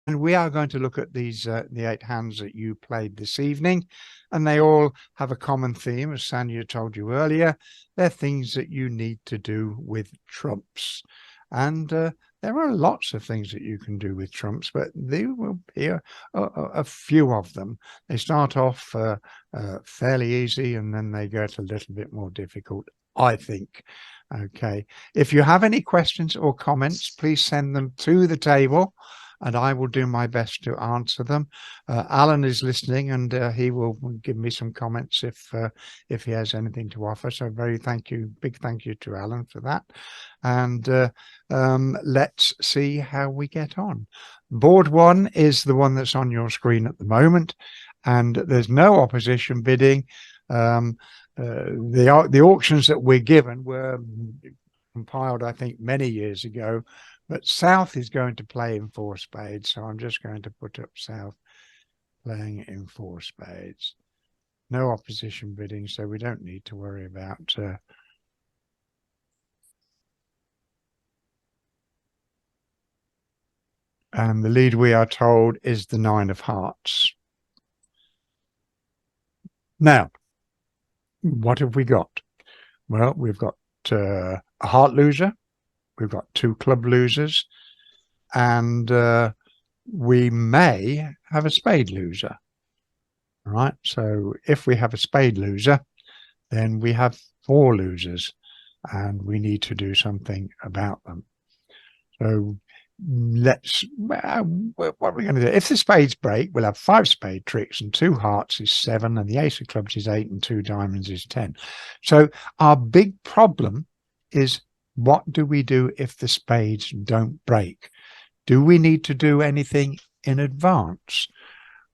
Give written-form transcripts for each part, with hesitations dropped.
And we are going to look at these the 8 hands that you played this evening, and they all have a common theme, as Sanya told you earlier. They're things that you need to do with trumps. And there are lots of things that you can do with trumps, but there will be a few of them. They start off fairly easy, and then they get a little bit more difficult, I think. Okay. If you have any questions or comments, please send them to the table, and I will do my best to answer them. Alan is listening, and he will give me some comments if he has anything to offer. So big thank you to Alan for that. And let's see how we get on. Board 1 is the one that's on your screen at the moment, and there's no opposition bidding. The auctions that we're given were compiled, I think, many years ago. But South is going to play in 4 spades, so I'm just going to put up South playing in 4 spades. No opposition bidding, so we don't need to worry about and the lead, we are told, is the 9 of hearts. Now, what have we got? Well, we've got a heart loser. We've got 2 club losers, and we may have a spade loser. All right. So if we have a spade loser, then we have 4 losers, and we need to do something about them. So what are we going to do? If the spades break, we'll have 5 spade tricks, and 2 hearts is 7, and the ace of clubs is 8, and 2 diamonds is 10. So our big problem is, what do we do if the spades don't break? Do we need to do anything in advance?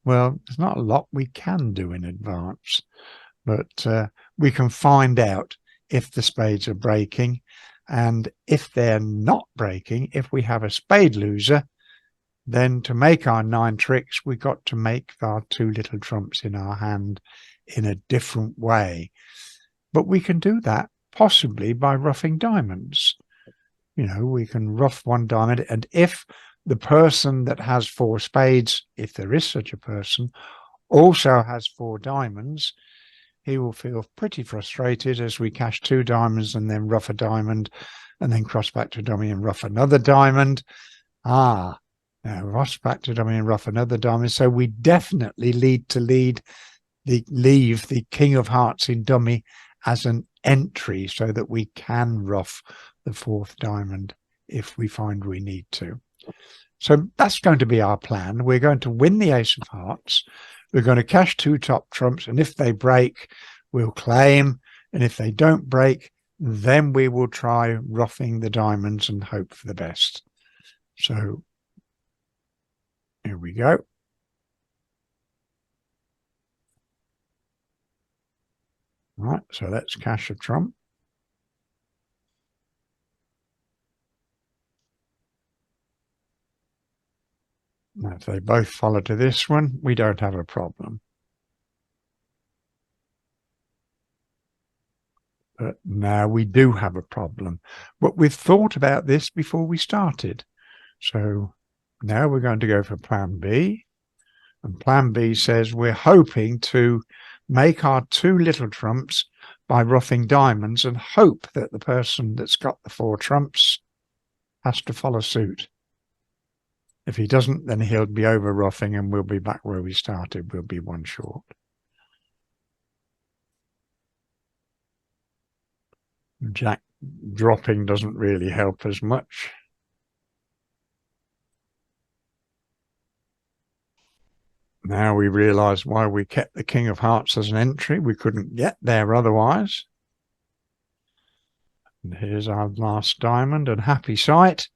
Well, there's not a lot we can do in advance, but we can find out if the spades are breaking. And if they're not breaking, if we have a spade loser, then to make our 9 tricks, we've got to make our 2 little trumps in our hand in a different way. But we can do that possibly by roughing diamonds. You know, we can rough 1 diamond, and if the person that has 4 spades, if there is such a person, also has 4 diamonds, he will feel pretty frustrated as we cash 2 diamonds and then rough a diamond, and then cross back to dummy and rough another diamond. Now cross back to dummy and rough another diamond. So we definitely leave the king of hearts in dummy as an entry, so that we can rough the 4th diamond if we find we need to. So that's going to be our plan. We're going to win the ace of hearts. We're going to cash 2 top trumps, and if they break, we'll claim, and if they don't break, then we will try roughing the diamonds and hope for the best. So here we go. Right, so let's cash a trump. Now, if they both follow to this one, we don't have a problem. But now we do have a problem. But we've thought about this before we started. So now we're going to go for plan B. And plan B says we're hoping to make our 2 little trumps by roughing diamonds, and hope that the person that's got the 4 trumps has to follow suit. If he doesn't, then he'll be over roughing, and we'll be back where we started. We'll be 1 short. Jack dropping doesn't really help as much. Now we realize why we kept the king of hearts as an entry. We couldn't get there otherwise. And here's our last diamond, and happy sight.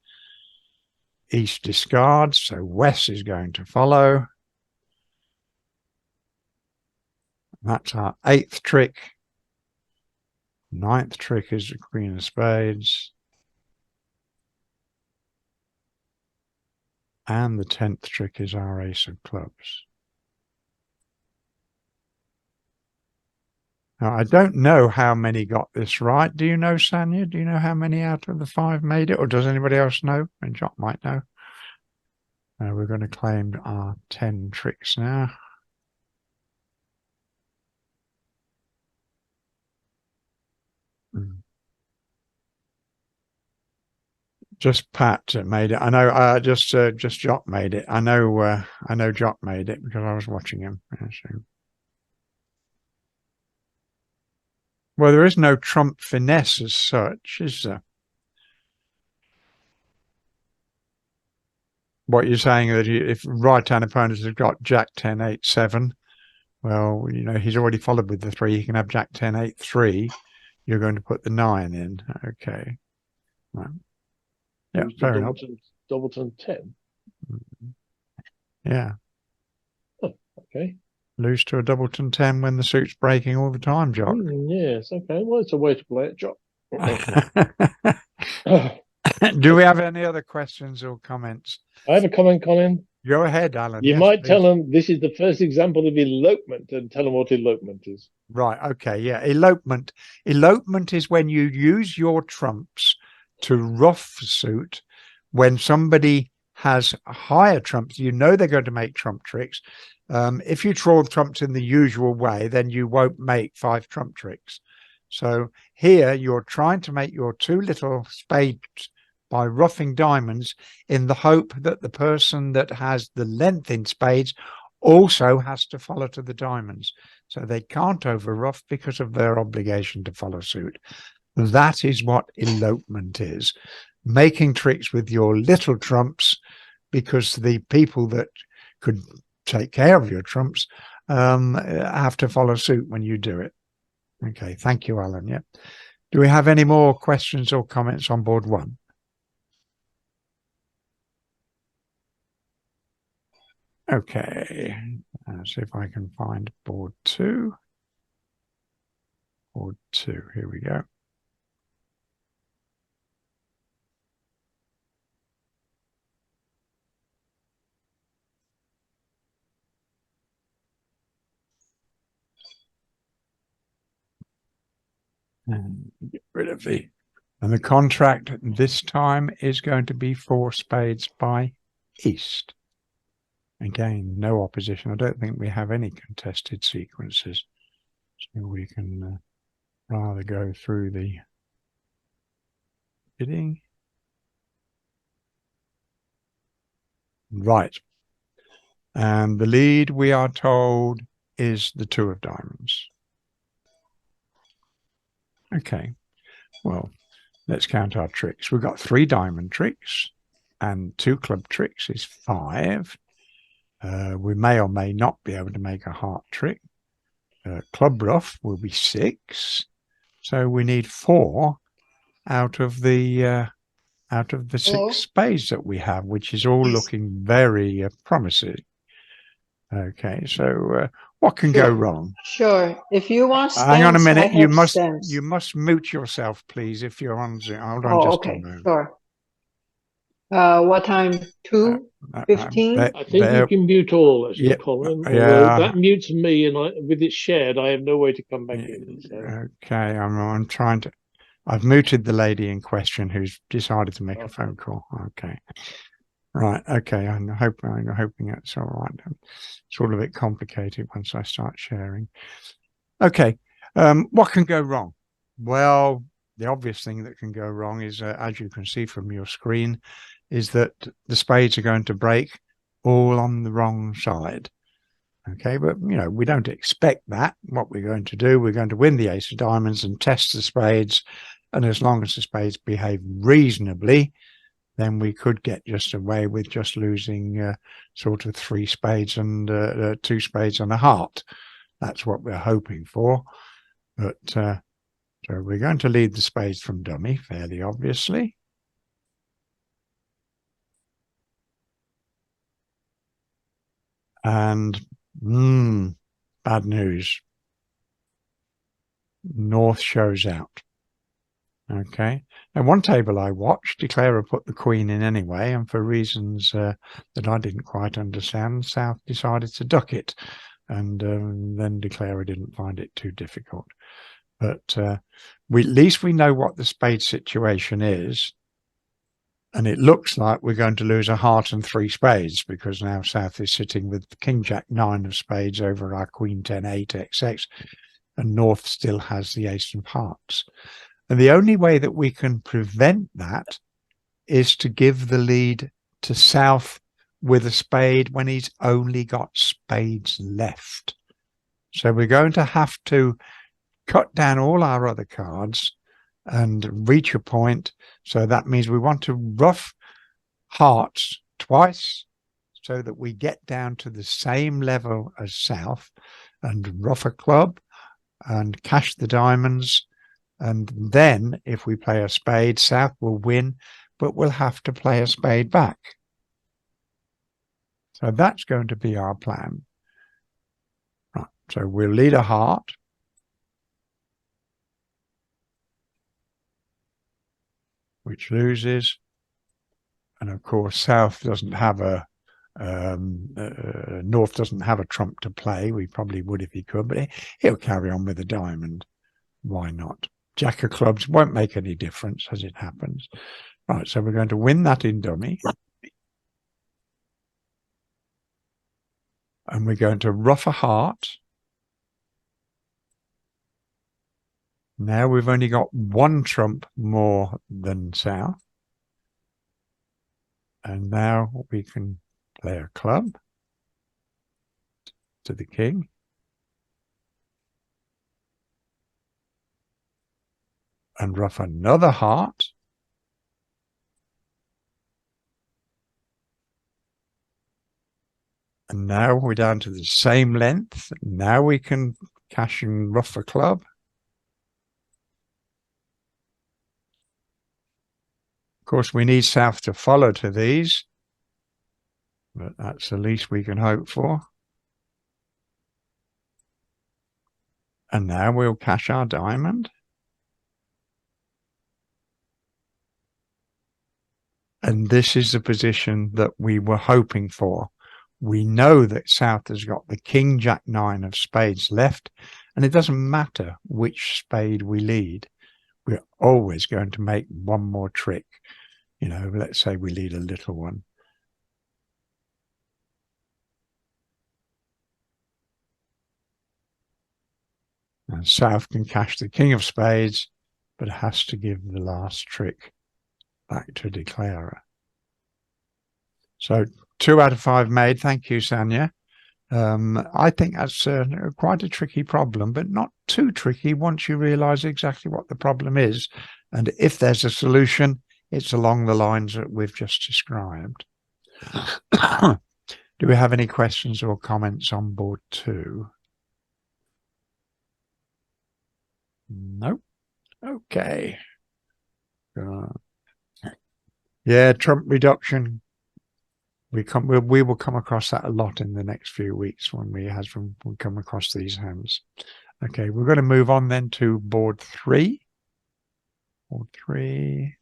East discards, so West is going to follow. That's our 8th trick. 9th trick is the queen of spades. And the 10th trick is our ace of clubs. Now, I don't know how many got this right. Do you know, Sanya? Do you know how many out of the 5 made it? Or does anybody else know? And Jock might know. We're going to claim our 10 tricks now. Just Pat made it. I know. Just Jock made it. I know Jock made it because I was watching him. Yeah, so. Well, there is no trump finesse as such, is there? What you're saying that if right-hand opponents have got Jack 10 8 7, well, you know, he's already followed with the 3. He can have Jack 10 8 3. You're going to put the 9 in. Okay. Right. Yeah, fair enough. Doubleton 10. Yeah. Oh, okay. Lose to a Doubleton 10 when the suit's breaking all the time, Jock. Yes, okay. Well, it's a way to play it, Jock. Do we have any other questions or comments? I have a comment, Colin. Go ahead, Alan. You yes, might please. tell them this is the first example of elopement and tell them what elopement is. Right. Okay. Yeah. Elopement. Elopement is when you use your trumps to rough suit when somebody has higher trumps. You know they're going to make trump tricks. If you draw the trumps in the usual way, then you won't make 5 trump tricks. So here you're trying to make your 2 little spades by roughing diamonds in the hope that the person that has the length in spades also has to follow to the diamonds. So they can't over rough because of their obligation to follow suit. That is what elopement is. Making tricks with your little trumps because the people that could take care of your trumps have to follow suit when you do it. Okay, thank you, Alan. Yeah. Do we have any more questions or comments on board 1? Okay, see if I can find board 2. Board 2, here we go. And get rid of the, and the contract this time is going to be 4 spades by East. Again, no opposition. I don't think we have any contested sequences. So we can rather go through the bidding. Right. And the lead, we are told, is the 2 of diamonds. Okay. Well, let's count our tricks. We've got 3 diamond tricks and 2 club tricks is 5. We may or may not be able to make a heart trick. Club rough will be 6. So we need 4 out of the 6 spades that we have, which is all looking very promising. Okay, so what can go wrong? Sure. If you want stems, hang on a minute. You must stems. mute yourself, please, if you're on Zoom. Hold on, Oh, just okay, a moment. sure. What time? 2:15? I think you can mute all, actually, yeah, Colin. Yeah. That mutes me, and with it shared, I have no way to come back in. So. Okay, I'm trying to. I've muted the lady in question who's decided to make a phone call. Okay. Right. Okay. I'm hoping that's all right. It's all a bit complicated once I start sharing. Okay. What can go wrong? Well, the obvious thing that can go wrong is, as you can see from your screen, is that the spades are going to break all on the wrong side. Okay, but you know, we don't expect that. What we're going to do, we're going to win the ace of diamonds and test the spades. And as long as the spades behave reasonably, then we could get just away with just losing sort of 3 spades and 2 spades and a heart. That's what we're hoping for. But so we're going to lead the spades from dummy, fairly obviously. And bad news. North shows out. Okay. Now, one table I watched, Declarer put the queen in anyway, and for reasons that I didn't quite understand, South decided to duck it, and then Declarer didn't find it too difficult. But at least we know what the spade situation is. And it looks like we're going to lose a heart and 3 spades, because now South is sitting with King Jack 9 of spades over our Queen 10 8 XX, and North still has the ace of hearts. And the only way that we can prevent that is to give the lead to South with a spade when he's only got spades left. So we're going to have to cut down all our other cards and reach a point. So that means we want to ruff hearts twice so that we get down to the same level as South, and ruff a club and cash the diamonds. And then if we play a spade, South will win, but we'll have to play a spade back. So that's going to be our plan. Right, so we'll lead a heart. Which loses. And of course, South doesn't have a, North doesn't have a trump to play. We probably would if he could, but he'll carry on with a diamond. Why not? Jack of clubs won't make any difference as it happens. Right, so we're going to win that in dummy. And we're going to ruff a heart. Now we've only got 1 trump more than South. And now we can play a club to the king. And ruff another heart. And now we're down to the same length. Now we can cash and ruff a club. Of course, we need South to follow to these, but that's the least we can hope for. And now we'll cash our diamond. And this is the position that we were hoping for. We know that South has got the King Jack 9 of spades left, and it doesn't matter which spade we lead. We're always going to make one more trick. You know, let's say we lead a little one. And South can cash the King of spades, but has to give the last trick back to declarer. So 2 out of 5 made. Thank you, Sanya. I think that's quite a tricky problem, but not too tricky once you realize exactly what the problem is. And if there's a solution, it's along the lines that we've just described. Do we have any questions or comments on board 2? Nope. Okay. Yeah, trump reduction. We will come across that a lot in the next few weeks when we come across these hands. Okay, we're going to move on then to board 3. Board 3.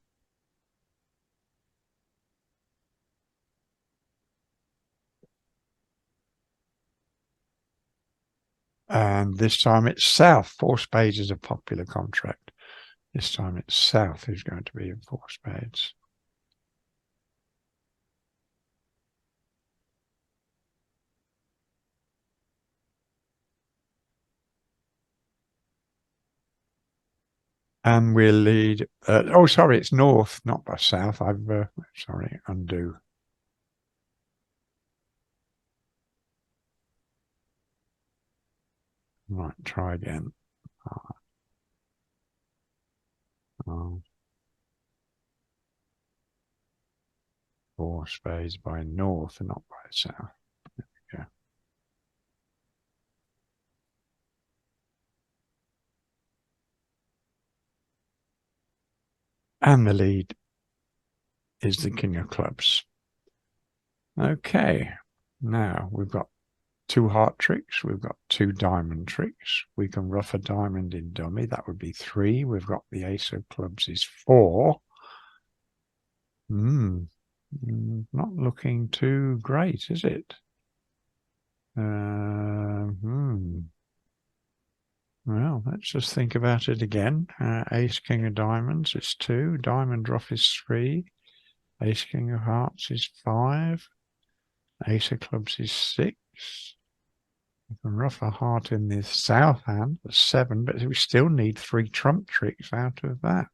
And this time it's South. 4 spades is a popular contract. This time it's South who's going to be in 4 spades. And we'll lead. Oh, sorry, it's North, not by South. Sorry, undo. Right, try again. 4 spades by North and not by South. There we go. And the lead is the King of clubs. Okay, now we've got 2 heart tricks. We've got 2 diamond tricks. We can ruff a diamond in dummy. That would be 3. We've got the ace of clubs is 4. Not looking too great, is it? Well, let's just think about it again. Ace, King of diamonds is 2. Diamond ruff is 3. Ace king of hearts is 5. Ace of clubs is 6. We can ruff a heart in the south hand, that's 7, but we still need 3 trump tricks out of that.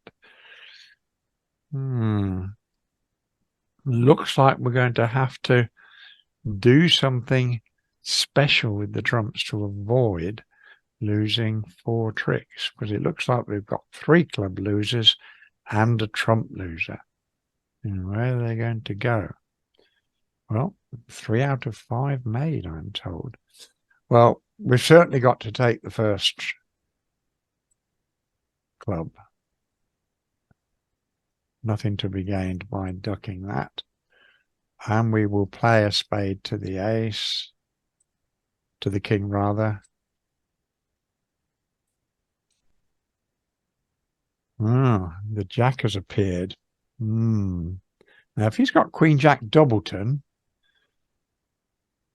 Looks like we're going to have to do something special with the trumps to avoid losing 4 tricks, because it looks like we've got 3 club losers and a trump loser. And where are they going to go? Well, 3 out of 5 made, I'm told. Well, we've certainly got to take the first club. Nothing to be gained by ducking that. And we will play a spade to the ace, to the king rather. The jack has appeared. Now, if he's got queen jack doubleton,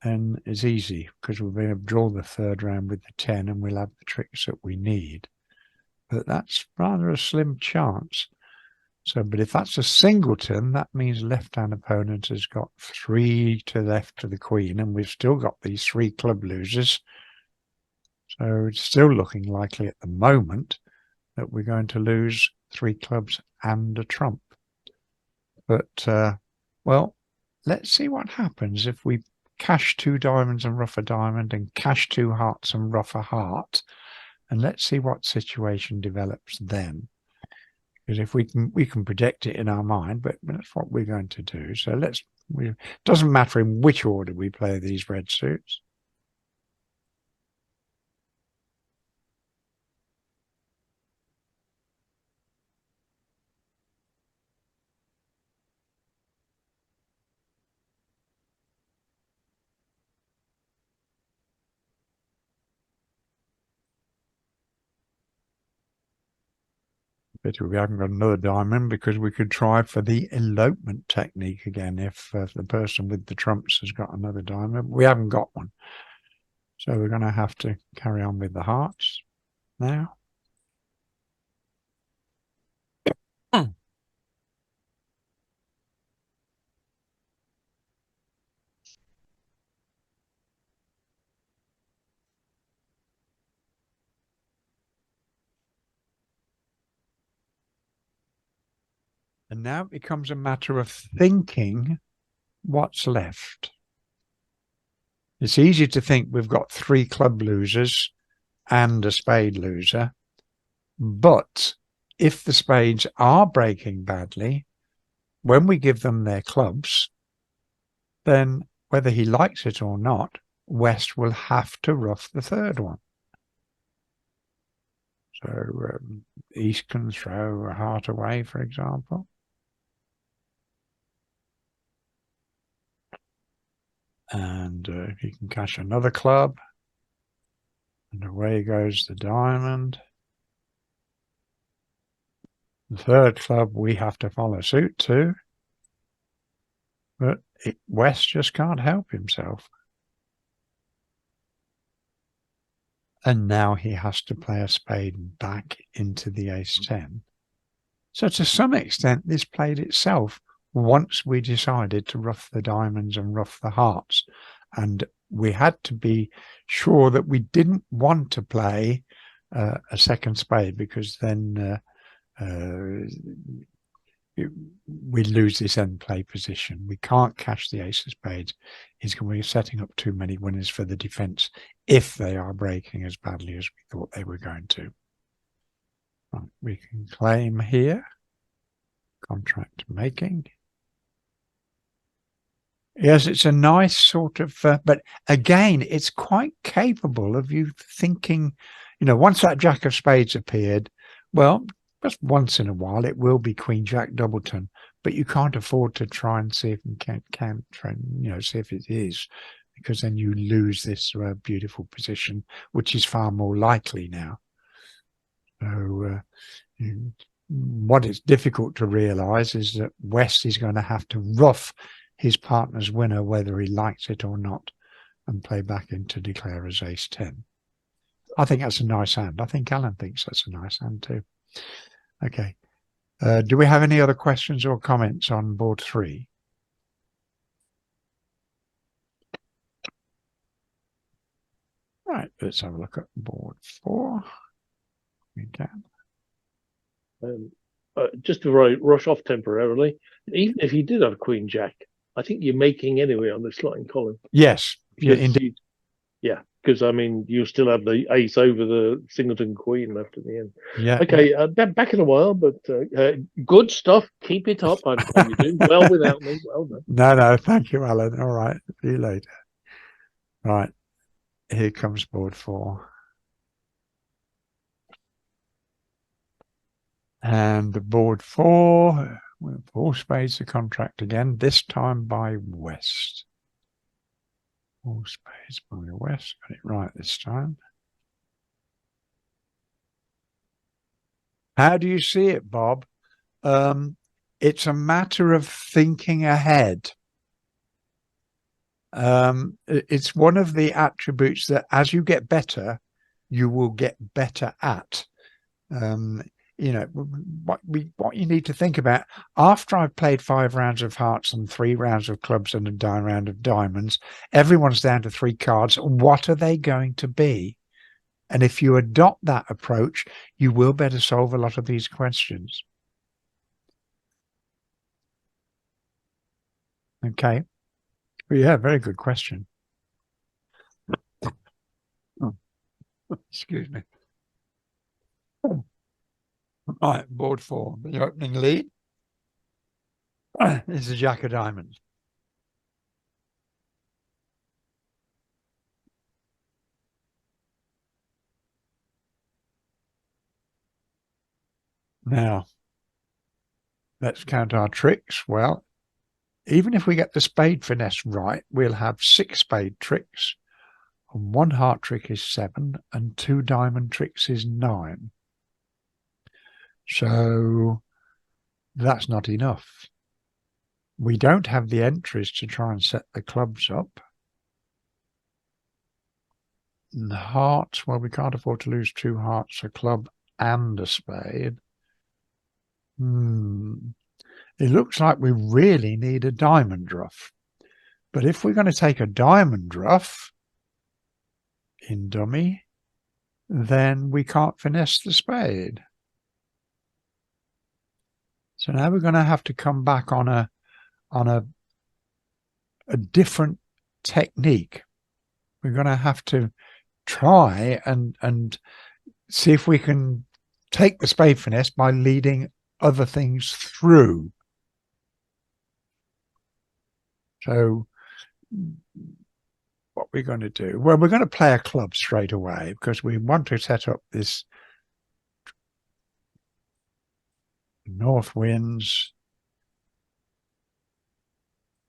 then it's easy, because we'll be able to draw the third round with the 10 and we'll have the tricks that we need. But that's rather a slim chance. So, but if that's a singleton, that means left-hand opponent has got 3 to left to the queen, and we've still got these 3 club losers. So it's still looking likely at the moment that we're going to lose 3 clubs and a trump. But, well, let's see what happens if we cash 2 diamonds and ruff a diamond, and cash 2 hearts and ruff a heart. And let's see what situation develops then. Because if we can predict it in our mind, but that's what we're going to do. So it doesn't matter in which order we play these red suits. But we haven't got another diamond, because we could try for the elopement technique again if the person with the trumps has got another diamond. We haven't got one. So we're going to have to carry on with the hearts now. And now it becomes a matter of thinking what's left. It's easy to think we've got 3 club losers and a spade loser. But if the spades are breaking badly, when we give them their clubs, then whether he likes it or not, West will have to ruff the third one. So East can throw a heart away, for example. And he can cash another club. And away goes the diamond. The third club we have to follow suit to. But West just can't help himself. And now he has to play a spade back into the ace-10. So to some extent, this played itself once we decided to ruff the diamonds and ruff the hearts. And we had to be sure that we didn't want to play a second spade, because then we lose this end play position. We can't cash the ace of spades. It's going to be setting up too many winners for the defense if they are breaking as badly as we thought they were going to. Right, we can claim here. Contract making. Yes, it's a nice sort of, but again, it's quite capable of you thinking, you know, once that jack of spades appeared, well, just once in a while, it will be queen jack doubleton, but you can't afford to try and see if you can try and, you know, see if it is, because then you lose this beautiful position, which is far more likely now. So what is difficult to realize is that West is going to have to ruff his partner's winner, whether he likes it or not, and play back in to declare as ace-10. I think that's a nice hand. I think Alan thinks that's a nice hand too. Okay. Do we have any other questions or comments on board 3? Right, let's have a look at board 4. We can. Just to rush off temporarily, even if you did have Queen Jack, I think you're making anyway on this line, Colin. Yes, yeah, indeed. Because I mean, you still have the ace over the singleton queen left at the end. Yeah. Okay, yeah. Back in a while, but good stuff. Keep it up, and you're doing well without me. Well done. No, thank you, Alan. All right, see you later. Right, here comes board 4. And board 4, with 4 spades to contract again, this time by West. 4 spades by West, got it right this time. How do you see it, Bob? It's a matter of thinking ahead. It's one of the attributes that as you get better, you will get better at. You know, what you need to think about, after I've played 5 rounds of hearts and 3 rounds of clubs and a round of diamonds, everyone's down to 3 cards. What are they going to be? And if you adopt that approach, you will better solve a lot of these questions. Okay. Well, yeah, very good question. Oh, excuse me. Right, board 4, the opening lead is the Jack of Diamonds. Now, let's count our tricks. Well, even if we get the spade finesse right, we'll have 6 spade tricks, and 1 heart trick is 7, and 2 diamond tricks is 9. So that's not enough. We don't have the entries to try and set the clubs up. And the hearts, well, we can't afford to lose 2 hearts, a club and a spade. It looks like we really need a diamond ruff. But if we're going to take a diamond ruff in dummy, then we can't finesse the spade. So now we're going to have to come back on a different technique. We're going to have to try and see if we can take the spade finesse by leading other things through. So what we're going to do, well, we're going to play a club straight away because we want to set up this north winds.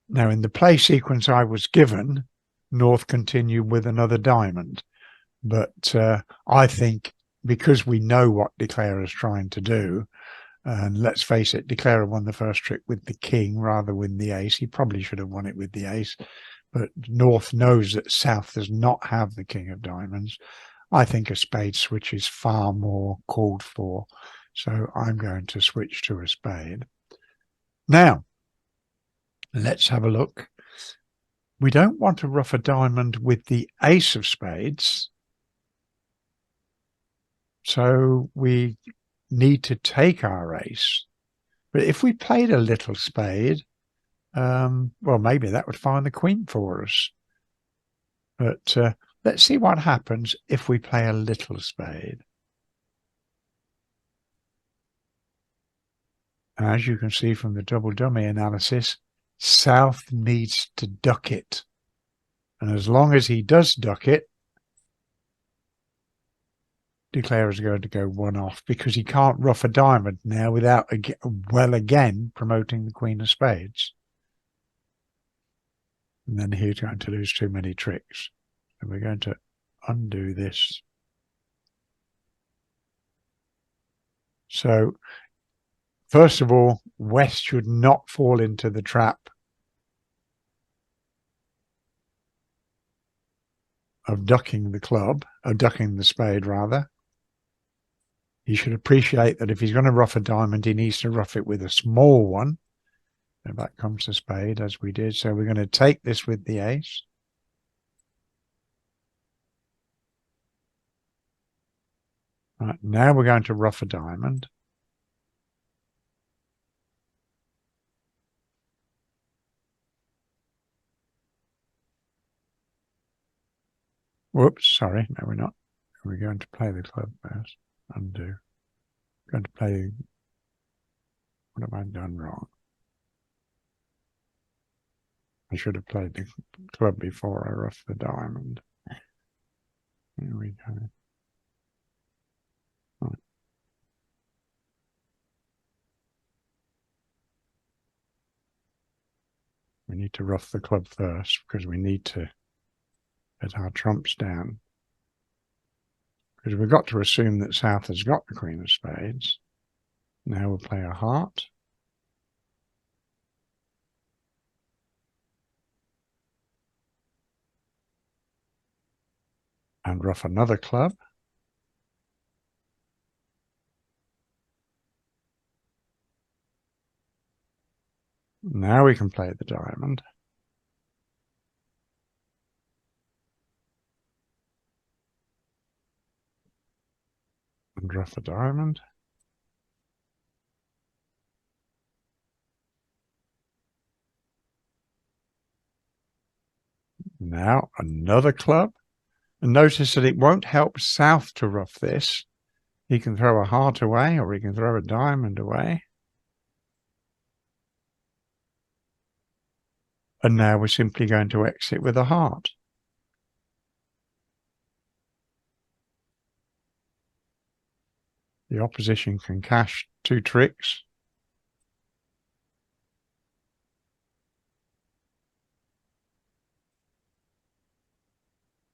Now, in the play sequence I was given, north continued with another diamond. But I think because we know what Declarer is trying to do, and let's face it, Declarer won the first trick with the king rather than the ace. He probably should have won it with the ace. But North knows that South does not have the king of diamonds. I think a spade switch is far more called for. So I'm going to switch to a spade. Now, let's have a look. We don't want to ruff a diamond with the ace of spades. So we need to take our ace. But if we played a little spade, well, maybe that would find the queen for us. But let's see what happens if we play a little spade. As you can see from the double dummy analysis, South needs to duck it. And as long as he does duck it, Declarer is going to go 1 off because he can't ruff a diamond now without, again, promoting the queen of spades. And then he's going to lose too many tricks. And we're going to undo this. So, first of all, West should not fall into the trap of ducking the club, or ducking the spade rather. He should appreciate that if he's going to rough a diamond, he needs to rough it with a small one. And back comes the spade, as we did. So we're going to take this with the ace. Right, now we're going to rough a diamond. Whoops, sorry. No, we're not. We're going to play the club first. Undo. Going to play. What have I done wrong? I should have played the club before I roughed the diamond. Here we go. Right. We need to rough the club first because we need to get our trumps down. Because we've got to assume that South has got the Queen of Spades. Now we'll play a heart. And rough another club. Now we can play the diamond. And rough a diamond. Now another club. And notice that it won't help South to rough this. He can throw a heart away or he can throw a diamond away. And now we're simply going to exit with a heart. The opposition can cash 2 tricks.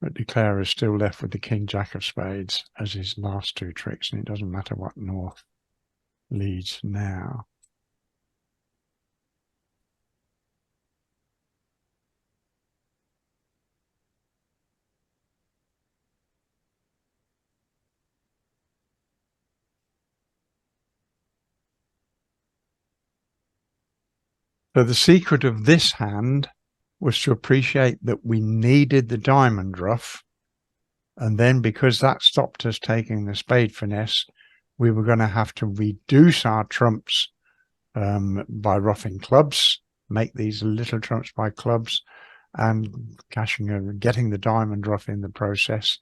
But Declare is still left with the King Jack of Spades as his last 2 tricks, and it doesn't matter what North leads now. So the secret of this hand was to appreciate that we needed the diamond ruff. And then because that stopped us taking the spade finesse, we were going to have to reduce our trumps by roughing clubs, make these little trumps by clubs and getting the diamond ruff in the process,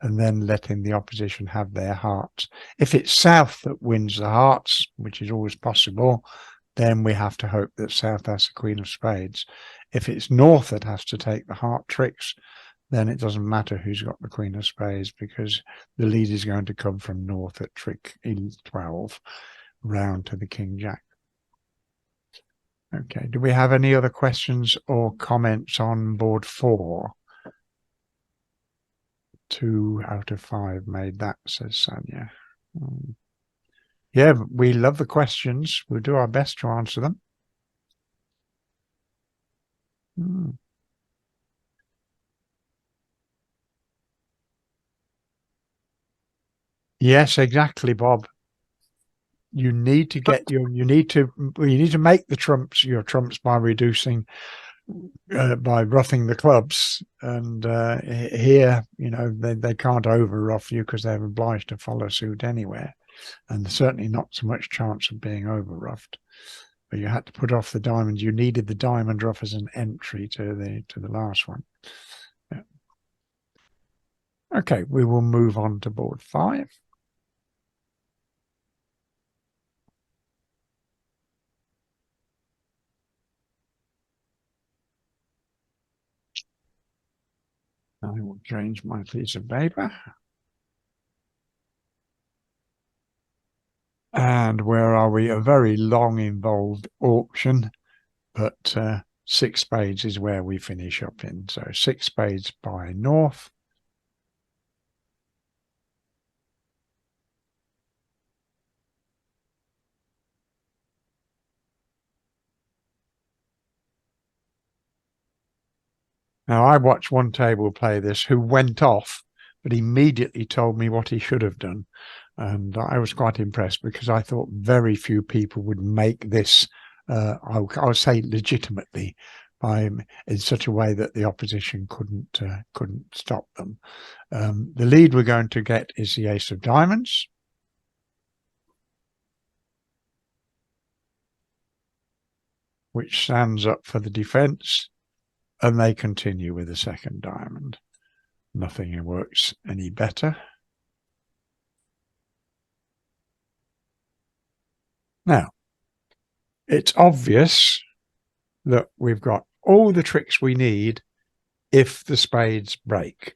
and then letting the opposition have their hearts. If it's South that wins the hearts, which is always possible, then we have to hope that South has the Queen of Spades. If it's North that has to take the heart tricks, then it doesn't matter who's got the Queen of Spades because the lead is going to come from North at trick 12 round to the King Jack. Okay, do we have any other questions or comments on board 4? 2 out of 5 made that, says Sanya. Yeah, we love the questions. We'll do our best to answer them. Yes, exactly, Bob. You need to get you need to make the trumps your trumps by reducing by roughing the clubs, and here they can't over rough you because they're obliged to follow suit anywhere, and certainly not so much chance of being over roughed. But you had to put off the diamond. You needed the diamond ruff as an entry to the last one. Yeah. Okay, we will move on to board 5. I will change my piece of paper. And where are we? A very long involved auction, but 6 spades is where we finish up in. So 6 spades by North. Now, I watched one table play this who went off, but immediately told me what he should have done. And I was quite impressed because I thought very few people would make this, I'll say legitimately, in such a way that the opposition couldn't stop them. The lead we're going to get is the ace of diamonds. Which stands up for the defense, and they continue with the second diamond. Nothing works any better. Now, it's obvious that we've got all the tricks we need if the spades break.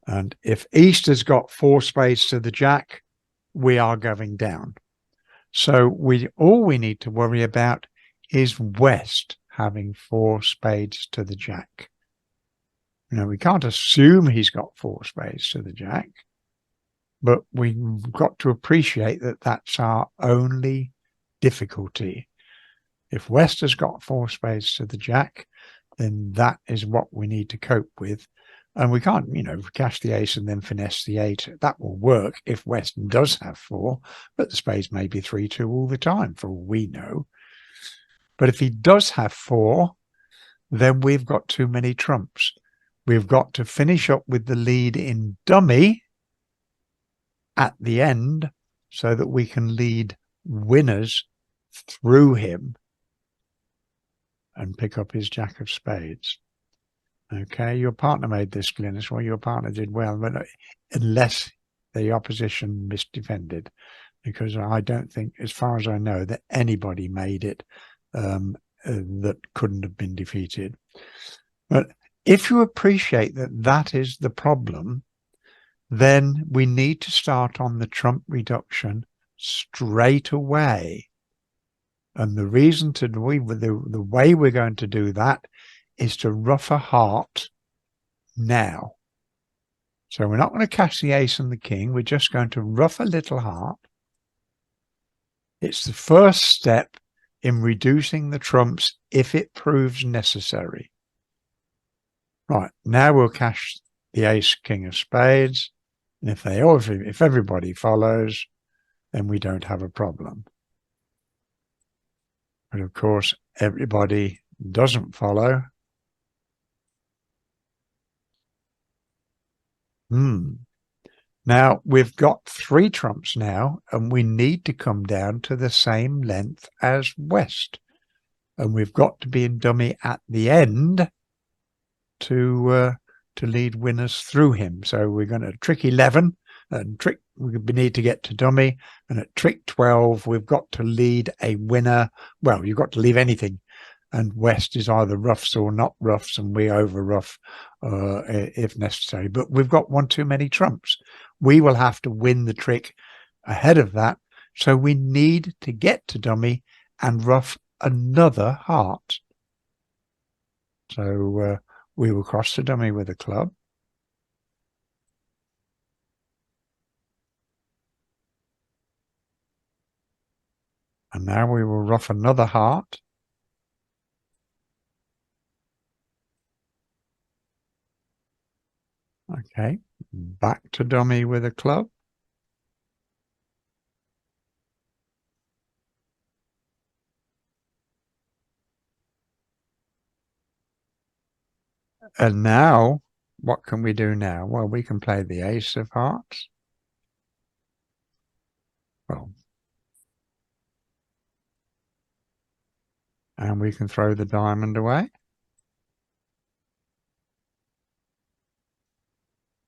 And if East has got 4 spades to the jack, we are going down. So all we need to worry about is West having 4 spades to the jack. You know, we can't assume he's got 4 spades to the jack, but we've got to appreciate that that's our only difficulty. If West has got 4 spades to the jack, then that is what we need to cope with. And we can't, you know, cash the ace and then finesse the 8. That will work if West does have 4, but the spades may be 3-2 all the time, for all we know. But if he does have 4, then we've got too many trumps. We've got to finish up with the lead in dummy at the end so that we can lead winners through him and pick up his jack of spades. Okay, your partner made this, Glynis. Well, your partner did well, but unless the opposition misdefended, because I don't think, as far as I know, that anybody made it that couldn't have been defeated. But if you appreciate that that is the problem, then we need to start on the trump reduction straight away. And the reason to the way we're going to do that is to ruff a heart now. So we're not going to cash the ace and the king. We're just going to ruff a little heart. It's the first step in reducing the trumps if it proves necessary. Right, now we'll cash the ace, king of spades. And if everybody follows, then we don't have a problem. But of course, everybody doesn't follow. Now we've got 3 trumps now, and we need to come down to the same length as West. And we've got to be in dummy at the end to lead winners through him. So we're going to trick 11 and we need to get to dummy, and at trick 12 we've got to lead a winner. Well, you've got to leave anything, and West is either roughs or not roughs, and we over rough if necessary. But we've got one too many trumps. We will have to win the trick ahead of that, so we need to get to dummy and rough another heart. So we will cross to dummy with a club. And now we will rough another heart. Okay, back to dummy with a club. And now, what can we do now? Well, we can play the ace of hearts. Well, and we can throw the diamond away.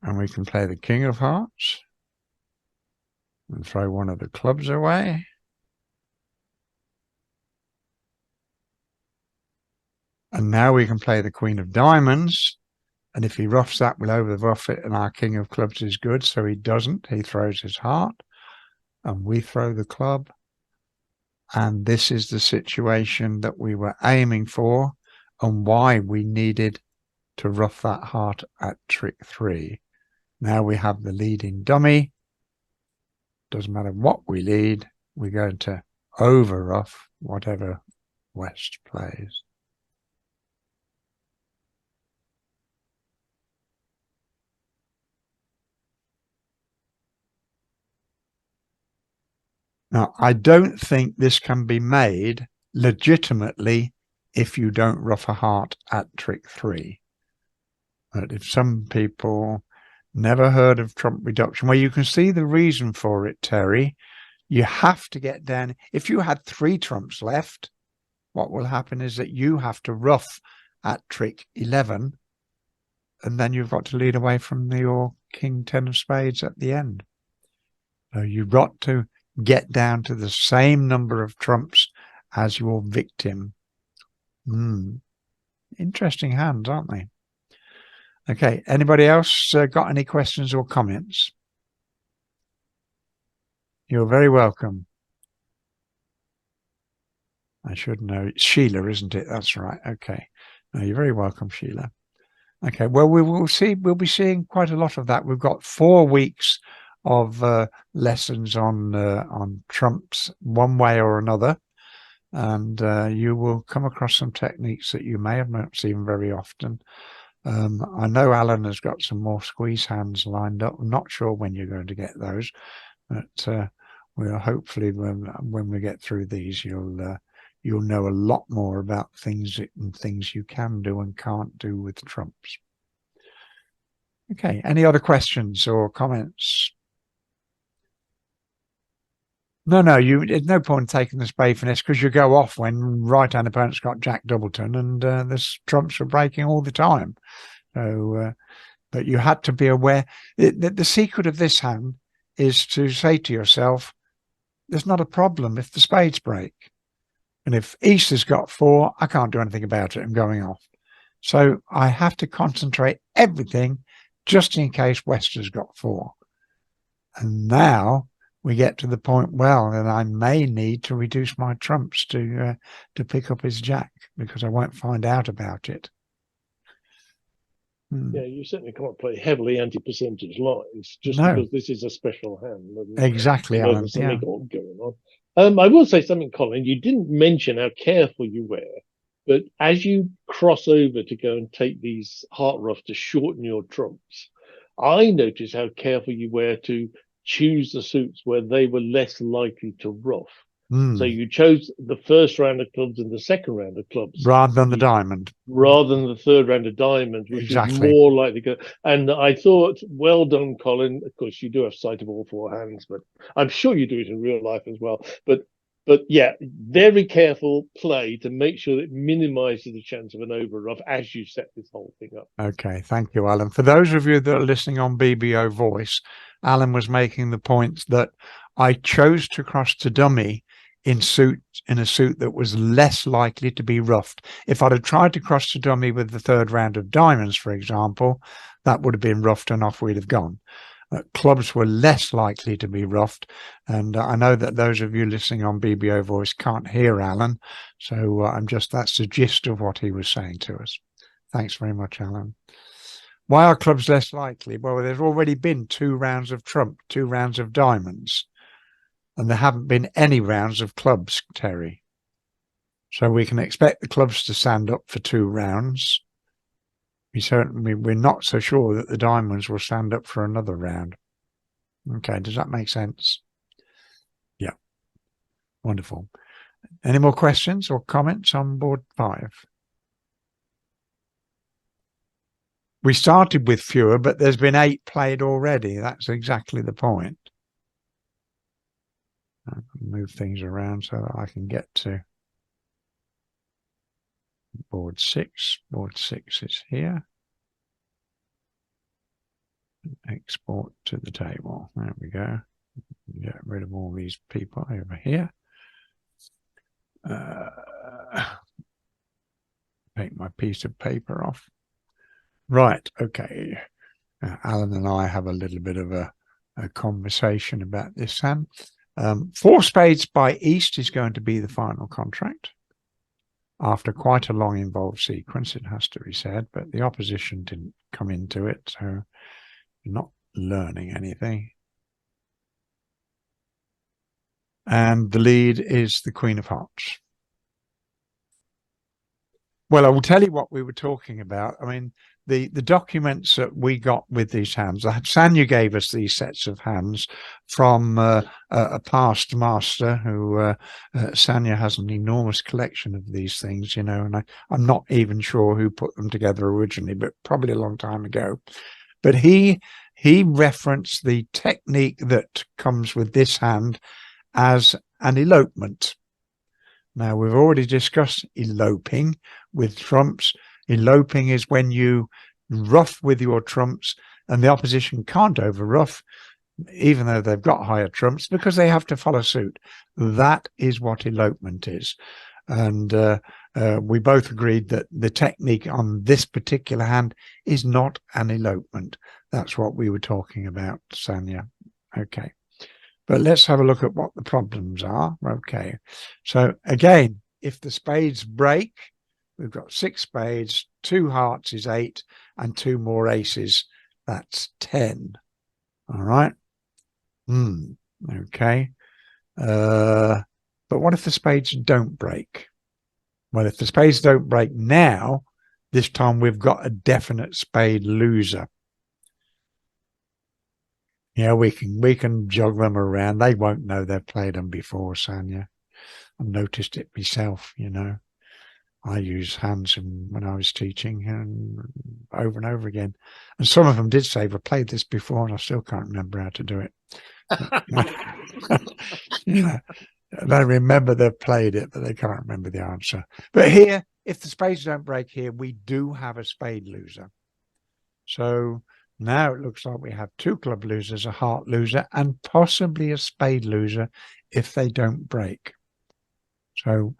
And we can play the king of hearts and throw one of the clubs away. And now we can play the queen of diamonds. And if he roughs that, we'll over rough it, and our king of clubs is good. So he doesn't. He throws his heart, and we throw the club. And this is the situation that we were aiming for, and why we needed to rough that heart at trick 3. Now we have the leading dummy. Doesn't matter what we lead, we're going to over rough whatever West plays. Now, I don't think this can be made legitimately if you don't ruff a heart at trick 3. But if some people never heard of trump reduction, well, you can see the reason for it, Terry. You have to get down. If you had 3 trumps left, what will happen is that you have to ruff at trick 11, and then you've got to lead away from your king 10 of spades at the end. So you've got to get down to the same number of trumps as your victim. Interesting hands, aren't they? Okay, anybody else got any questions or comments? You're very welcome. I should know. It's Sheila, isn't it? That's right. Okay. No, you're very welcome, Sheila. Okay, well, we'll be seeing quite a lot of that. We've got 4 weeks of lessons on trumps one way or another, and you will come across some techniques that you may have not seen very often. I know Alan has got some more squeeze hands lined up. I'm not sure when you're going to get those, but we'll hopefully when we get through these, you'll know a lot more about things you can do and can't do with trumps. Okay, any other questions or comments? No, there's no point in taking the spade finesse, because you go off when right-hand opponent's got Jack Doubleton, and this trumps are breaking all the time. So, but you had to be aware. The secret of this hand is to say to yourself, there's not a problem if the spades break. And if East has got 4, I can't do anything about it. I'm going off. So I have to concentrate everything just in case West has got 4. And now we get to the point, well, that I may need to reduce my trumps to pick up his Jack, because I won't find out about it. Yeah, you certainly can't play heavily anti-percentage lines just No. because this is a special hand. Exactly, Alan. There's something going on. I will say something, Colin. You didn't mention how careful you were, but as you cross over to go and take these heart ruff to shorten your trumps, I noticed how careful you were to choose the suits where they were less likely to ruff. So you chose the first round of clubs and the second round of clubs rather than the diamond, rather than the third round of diamonds, which is more likely to go. And I thought, well done, Colin. Of course, you do have sight of all 4 hands, but I'm sure you do it in real life as well. But yeah, very careful play to make sure that it minimizes the chance of an over ruff as you set this whole thing up. Okay, thank you, Alan. For those of you that are listening on BBO Voice, Alan was making the point that I chose to cross to dummy in a suit that was less likely to be ruffed. If I'd have tried to cross to dummy with the third round of diamonds, for example, that would have been ruffed and off we'd have gone. Clubs were less likely to be ruffed, and I know that those of you listening on BBO Voice can't hear Alan, so that's the gist of what he was saying to us. Thanks very much, Alan. Why are clubs less likely? Well, there's already been 2 rounds of trump, 2 rounds of diamonds, and there haven't been any rounds of clubs, Terry. So we can expect the clubs to stand up for 2 rounds. We're not so sure that the diamonds will stand up for another round. Okay, does that make sense? Yeah, wonderful. Any more questions or comments on board 5? We started with fewer, but there's been 8 played already. That's exactly the point. I can move things around so that I can get to board 6. Board 6 is here. Export to the table. There we go. Get rid of all these people over here. Take my piece of paper off. Right, okay. Alan and I have a little bit of a conversation about this hand. 4 spades by East is going to be the final contract. After quite a long involved sequence, it has to be said, but the opposition didn't come into it, so you're not learning anything. And the lead is the Queen of Hearts. Well, I will tell you what we were talking about. I mean, the documents that we got with these hands, Sanya gave us these sets of hands from a past master who Sanya has an enormous collection of these things, you know, and I'm not even sure who put them together originally, but probably a long time ago. But he referenced the technique that comes with this hand as an elopement. Now, we've already discussed eloping with trumps. Eloping is when you ruff with your trumps and the opposition can't over ruff, even though they've got higher trumps, because they have to follow suit. That is what elopement is. And we both agreed that the technique on this particular hand is not an elopement. That's what we were talking about, Sanya. Okay. But let's have a look at what the problems are. Okay. So again, if the spades break, we've got 6 spades, 2 hearts is 8, and 2 more aces. That's 10. All right. Okay. But what if the spades don't break? Well, if the spades don't break now, this time we've got a definite spade loser. Yeah, we can jog them around. They won't know they've played them before, Sanya. I've noticed it myself, you know. I use hands when I was teaching and over again. And some of them did say, I've played this before and I still can't remember how to do it. You know, they remember they've played it, but they can't remember the answer. But here, if the spades don't break here, we do have a spade loser. So now it looks like we have 2 club losers, a heart loser, and possibly a spade loser if they don't break. So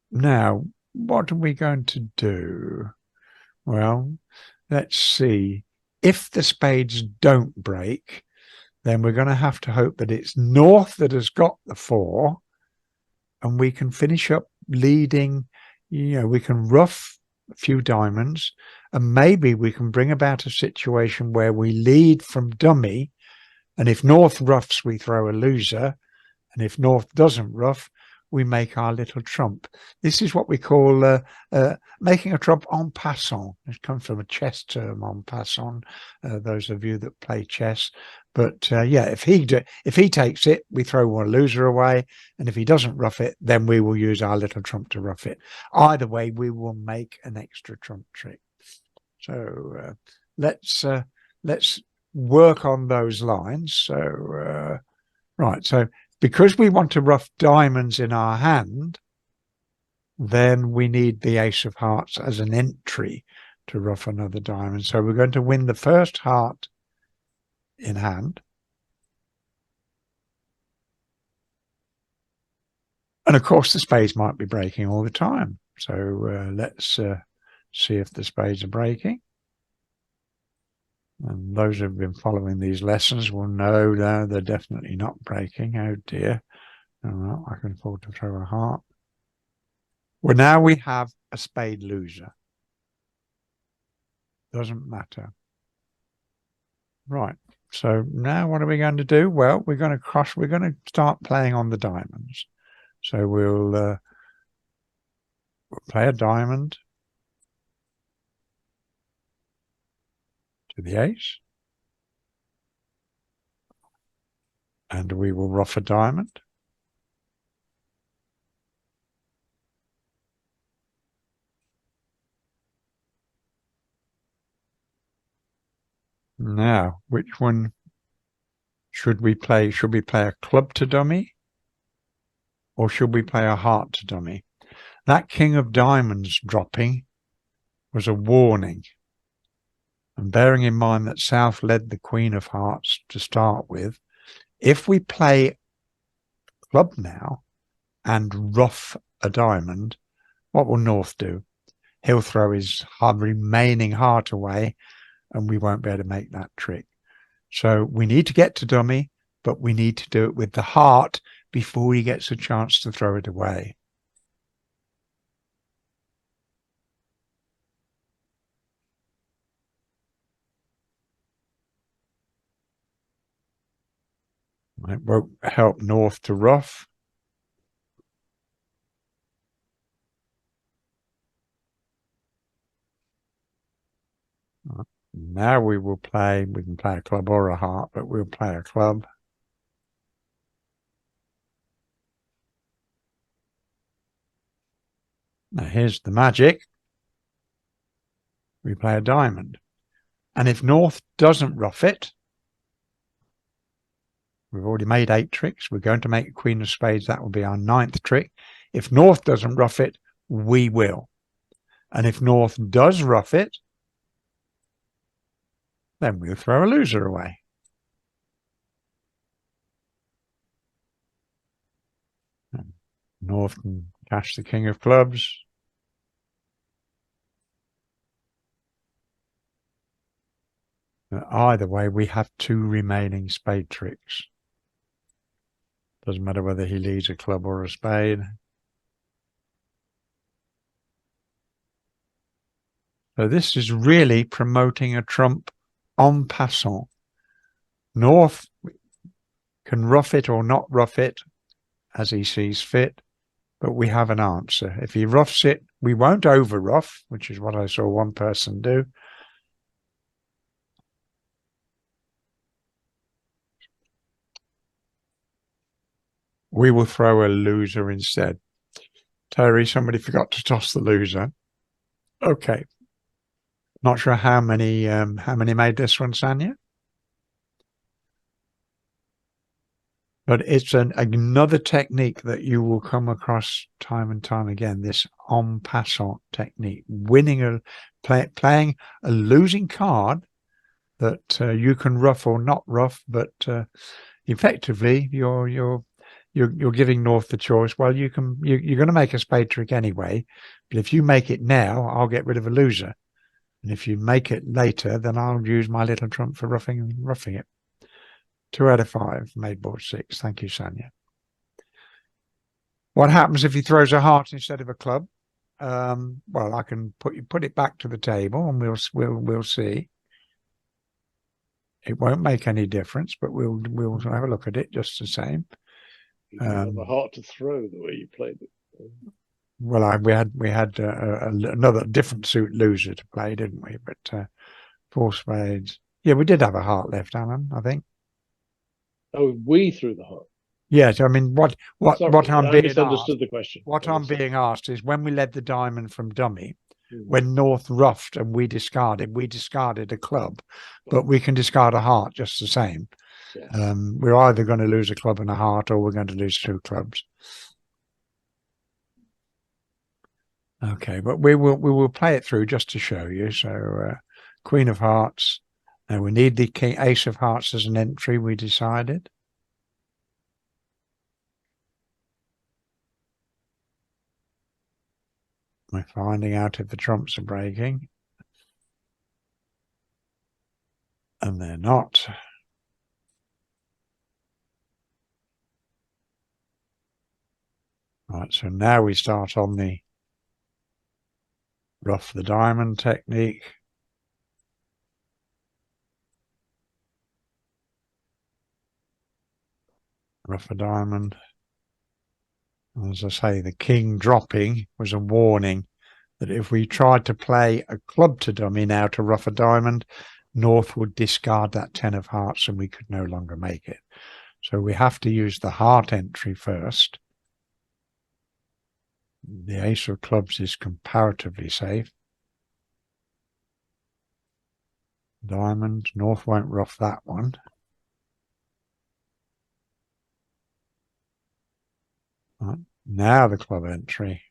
now, what are we going to do? Well, let's see. If the spades don't break, then we're going to have to hope that it's North that has got the 4, and we can finish up leading. You know, we can ruff a few diamonds, and maybe we can bring about a situation where we lead from dummy, and if North ruffs, we throw a loser, and if North doesn't ruff, we make our little trump. This is what we call making a trump en passant. It comes from a chess term, en passant, those of you that play chess. But yeah, if he takes it, we throw one loser away, and if he doesn't ruff it, then we will use our little trump to ruff it. Either way, we will make an extra trump trick. So let's work on those lines. So right, so because we want to ruff diamonds in our hand, then we need the ace of hearts as an entry to ruff another diamond. So we're going to win the first heart in hand. And of course, the spades might be breaking all the time. So let's see if the spades are breaking. And those who have been following these lessons will know that they're definitely not breaking. Oh dear. Oh, I can afford to throw a heart. Well, now we have a spade loser. Doesn't matter. Right. So now what are we going to do? Well, we're going to start playing on the diamonds. So we'll play a diamond to the ace. And we will ruff a diamond. Now, which one should we play? Should we play a club to dummy? Or should we play a heart to dummy? That king of diamonds dropping was a warning. And bearing in mind that South led the queen of hearts to start with, if we play club now and ruff a diamond, what will North do? He'll throw his remaining heart away and we won't be able to make that trick. So we need to get to dummy, but we need to do it with the heart before he gets a chance to throw it away. It won't help North to ruff. Now we can play a club or a heart, but we'll play a club. Now here's the magic. We play a diamond. And if North doesn't ruff it, we've already made 8 tricks. We're going to make a Queen of Spades. That will be our 9th trick. If North doesn't ruff it, we will. And if North does ruff it, then we'll throw a loser away. And North can cash the King of Clubs. Either way, we have 2 remaining spade tricks. Doesn't matter whether he leads a club or a spade. So this is really promoting a trump en passant. North can rough it or not rough it as he sees fit, but we have an answer. If he roughs it, we won't over rough, which is what I saw one person do. We will throw a loser instead. Terry, somebody forgot to toss the loser. Okay. Not sure how many made this one, Sanya? But it's another technique that you will come across time and time again, this en passant technique, playing a losing card that you can rough or not rough, but effectively you're giving North the choice. Well, you're going to make a spade trick anyway, but if you make it now, I'll get rid of a loser. And if you make it later, then I'll use my little trump for roughing it. 2 out of 5, made board 6. Thank you, Sanya. What happens if he throws a heart instead of a club? Well, I can put it back to the table, and we'll see. It won't make any difference, but we'll have a look at it just the same. You have a heart to throw the way you played it. Well, we had another different suit loser to play, didn't we? But 4 spades. Yeah, we did have a heart left, Alan, I think. Oh, we threw the heart. Yes, I mean what I'm being misunderstood the question. What I'm being asked is when we led the diamond from dummy, when North roughed and we discarded a club, but we can discard a heart just the same. Yes. We're either going to lose a club and a heart, or we're going to lose 2 clubs. Okay, but we will play it through just to show you. So Queen of Hearts. Now we need the King, Ace of Hearts as an entry, we decided. We're finding out if the trumps are breaking. And they're not. Right, so now we start on the rough the diamond technique. Rough a diamond. As I say, the king dropping was a warning that if we tried to play a club to dummy now to rough a diamond, North would discard that 10 of hearts and we could no longer make it. So we have to use the heart entry first. The Ace of Clubs is comparatively safe. Diamond, North won't rough that one. Right, now the club entry.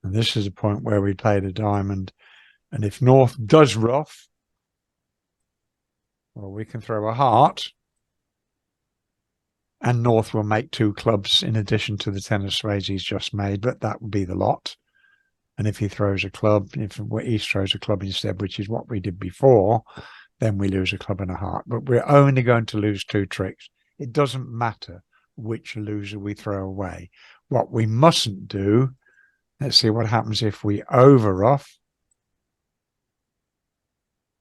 And this is a point where we played a diamond. And if North does rough, well, we can throw a heart. And North will make 2 clubs in addition to the 10 of spades he's just made, but that will be the lot. And if he throws a club, if East throws a club instead, which is what we did before, then we lose a club and a heart. But we're only going to lose 2 tricks. It doesn't matter which loser we throw away. What we mustn't do, let's see what happens if we over rough.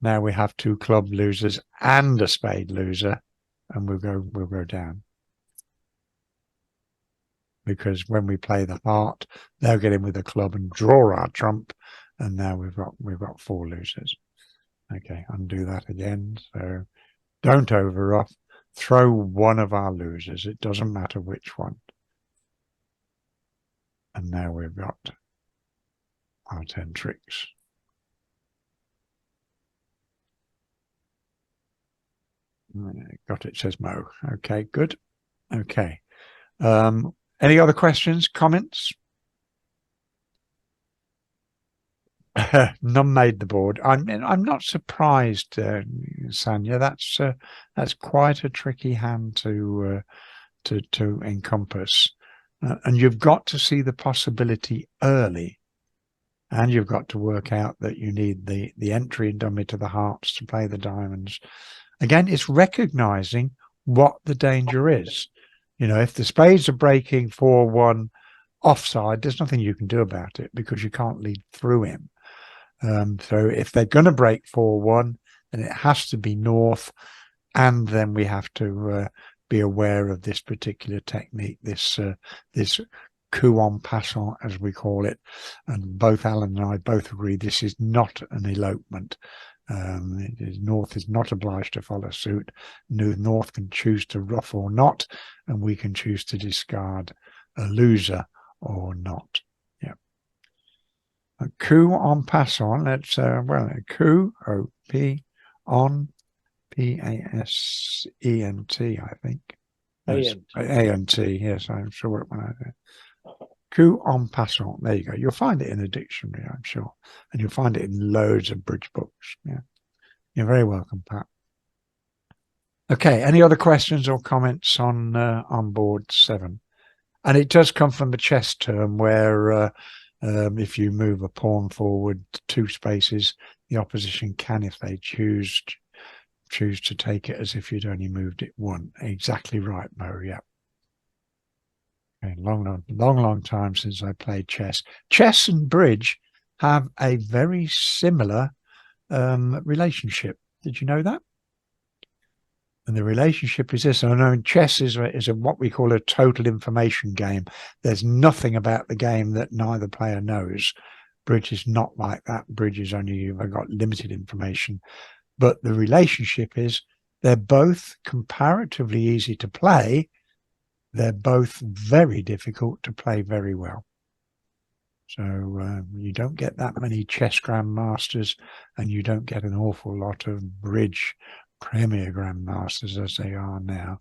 Now we have 2 club losers and a spade loser, and we'll go down. because when we play the heart, they'll get in with a club and draw our trump, and now we've got 4 losers. Okay, undo that again. So don't overruff. Throw one of our losers. It doesn't matter which one. And now we've got our 10 tricks. Got it, says Mo. Okay, good. Okay. Any other questions, comments? None made the board. I'm not surprised, Sanya. That's quite a tricky hand to encompass, and you've got to see the possibility early, and you've got to work out that you need the entry dummy to the hearts to play the diamonds. Again, it's recognizing what the danger is. You know, if the spades are breaking 4-1 offside, there's nothing you can do about it because you can't lead through him. So if they're going to break 4-1, then it has to be north, and then we have to be aware of this particular technique, this coup en passant, as we call it. And both Alan and I both agree this is not an elopement. North is not obliged to follow suit. North can choose to ruff or not, and we can choose to discard a loser or not. Yeah. A coup en passant. Let's well, a coup, O-P, on, P-A-S-E-N-T, I think. A-N-T. Yes, I'm sure when I say coup en passant. There you go. You'll find it in a dictionary, I'm sure, and you'll find it in loads of bridge books. Yeah, you're very welcome, Pat. Okay, any other questions or comments on board 7? And it does come from the chess term where if you move a pawn forward 2 spaces, the opposition can, if they choose to take it as if you'd only moved it 1. Exactly right, Mo. Yeah. Okay, long time since I played chess. Chess and bridge have a very similar relationship. Did you know that? And the relationship is this. I know chess is what we call a total information game. There's nothing about the game that neither player knows. Bridge is not like that. Bridge is only you've got limited information. But the relationship is they're both comparatively easy to play. They're both very difficult to play very well. So you don't get that many chess grandmasters, and you don't get an awful lot of bridge premier grandmasters as they are now.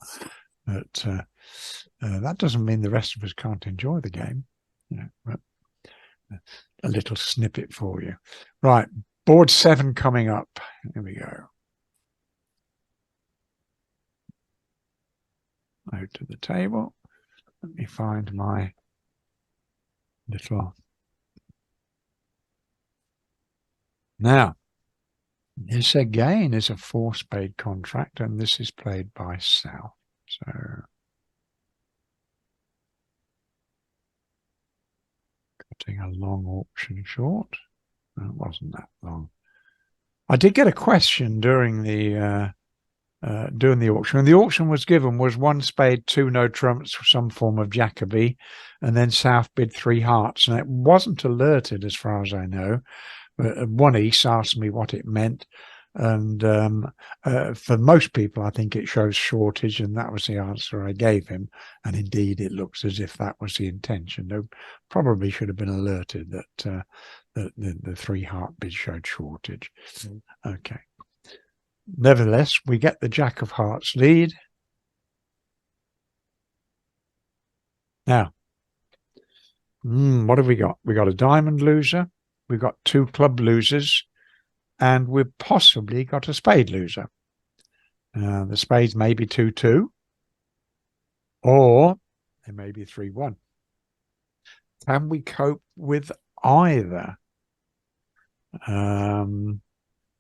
But that doesn't mean the rest of us can't enjoy the game. You know, but a little snippet for you. Right, board 7 coming up. Here we go. Out to the table. Let me find my little. Now, this again is a 4-spade contract, and this is played by South. So cutting a long auction short. It wasn't that long. I did get a question during the auction. And the auction was given was 1 spade, 2 no trumps for some form of Jacoby, and then South bid 3 hearts, and it wasn't alerted as far as I know. But one East asked me what it meant, and for most people I think it shows shortage, and that was the answer I gave him, and indeed it looks as if that was the intention. They probably should have been alerted that the 3 heart bid showed shortage. Okay. Nevertheless, we get the Jack of Hearts lead. Now, what have we got? We got a diamond loser. We've got 2 club losers, and we've possibly got a spade loser. The spades may be 2-2, or they may be 3-1. Can we cope with either?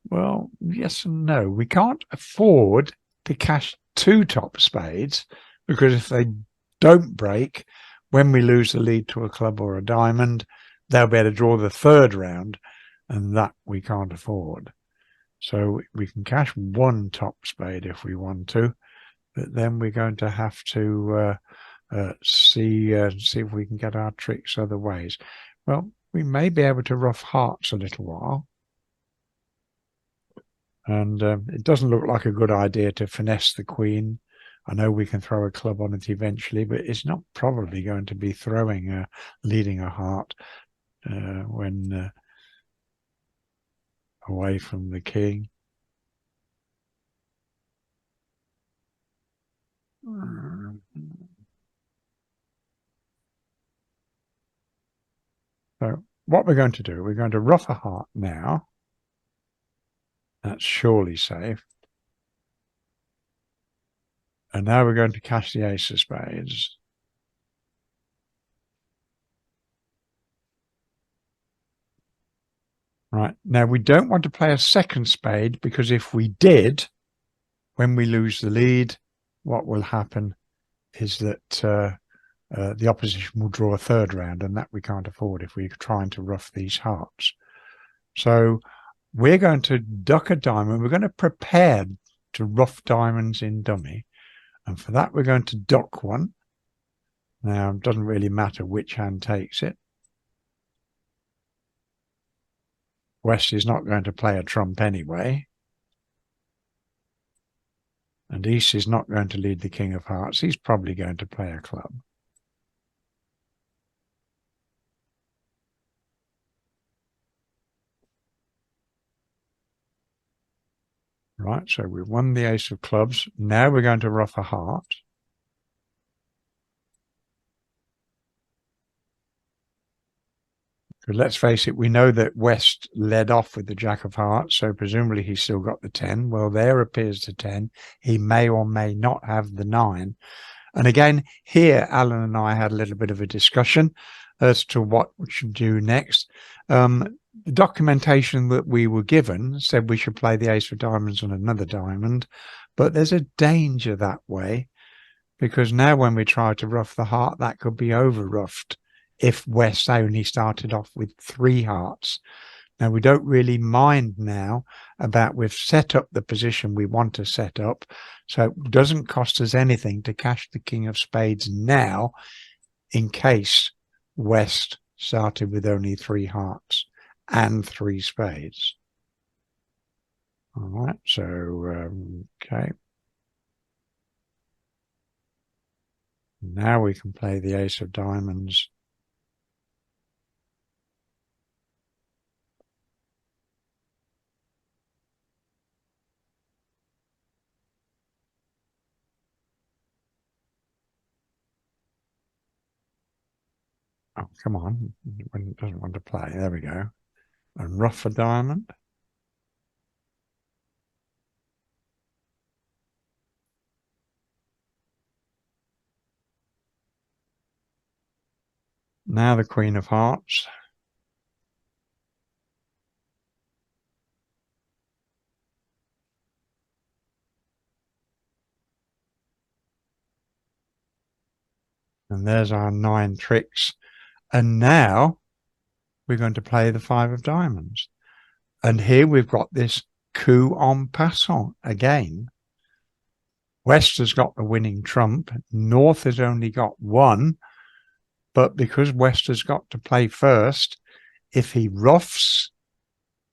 Well, yes and no. We can't afford to cash 2 top spades, because if they don't break, when we lose the lead to a club or a diamond, they'll be able to draw the 3rd round, and that we can't afford. So we can cash 1 top spade if we want to, but then we're going to have to see if we can get our tricks other ways. Well, we may be able to ruff hearts a little while. And it doesn't look like a good idea to finesse the queen. I know we can throw a club on it eventually, but it's not probably going to be leading a heart when away from the king. So what we're going to do, we're going to ruff a heart now. That's surely safe. And now we're going to cash the ace of spades. Right, now we don't want to play a second spade, because if we did, when we lose the lead, what will happen is that the opposition will draw a third round, and that we can't afford if we're trying to ruff these hearts. So we're going to duck a diamond. We're going to prepare to ruff diamonds in dummy. And for that, we're going to duck one. Now, it doesn't really matter which hand takes it. West is not going to play a trump anyway. And East is not going to lead the king of hearts. He's probably going to play a club. Right, so we won the ace of clubs. Now we're going to ruff a heart. Because let's face it, we know that West led off with the jack of hearts, so presumably he's still got the 10. Well, there appears the 10. He may or may not have the 9. And again, here, Alan and I had a little bit of a discussion as to what we should do next. The documentation that we were given said we should play the ace of diamonds on another diamond, but there's a danger that way, because now when we try to ruff the heart, that could be over ruffed if West only started off with 3 hearts. Now, we don't really mind now about we've set up the position we want to set up, so it doesn't cost us anything to cash the king of spades now in case West started with only 3 hearts and 3 spades. All right, so, okay. Now we can play the ace of diamonds. Oh, come on. When it doesn't want to play. There we go. And ruff a diamond. Now the queen of hearts. And there's our 9 tricks. And now we're going to play the 5 of diamonds. And here we've got this coup en passant again. West has got the winning trump. North has only got 1. But because West has got to play first, if he ruffs,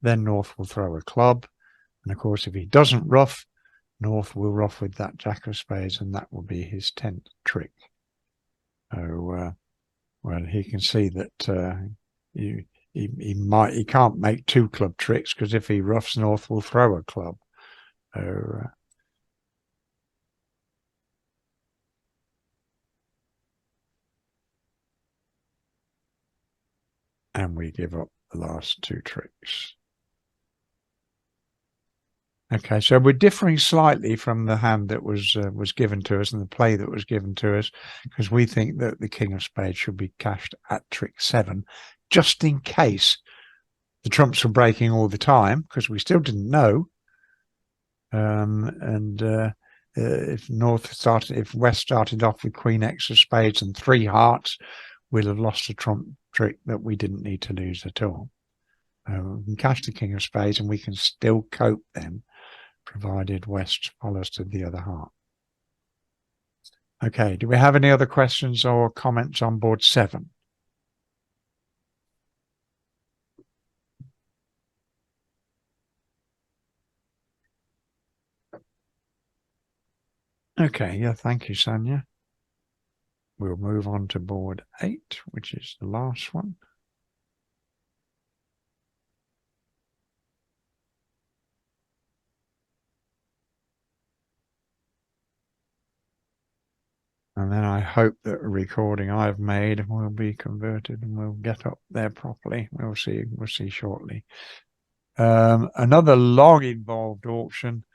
then North will throw a club. And of course, if he doesn't ruff, North will ruff with that jack of spades, and that will be his 10th trick. So, well, he can see that he can't make 2 club tricks, because if he ruffs, North will throw a club. So, and we give up the last 2 tricks. Okay, so we're differing slightly from the hand that was given to us and the play that was given to us, because we think that the king of spades should be cashed at trick 7, just in case the trumps were breaking all the time, because we still didn't know. If West started off with queen X of spades and 3 hearts, we'll have lost a trump trick that we didn't need to lose at all. We can cash the king of spades and we can still cope then, provided West follows to the other heart. Okay, do we have any other questions or comments on board 7? Okay, yeah, thank you, Sonia. We'll move on to board 8, which is the last one. And then I hope that a recording I've made will be converted and we'll get up there properly. We'll see shortly. Another long involved auction,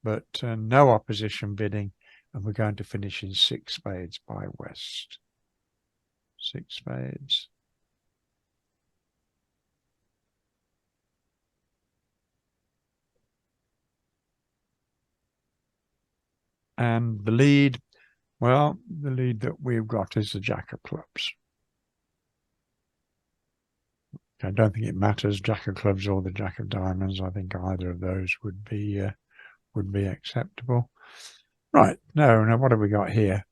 but no opposition bidding. And we're going to finish in 6 spades by West. 6 spades. And the lead, well, the lead that we've got is the Jack of Clubs. I don't think it matters, Jack of Clubs or the Jack of Diamonds. I think either of those would be acceptable. Right, now what have we got here?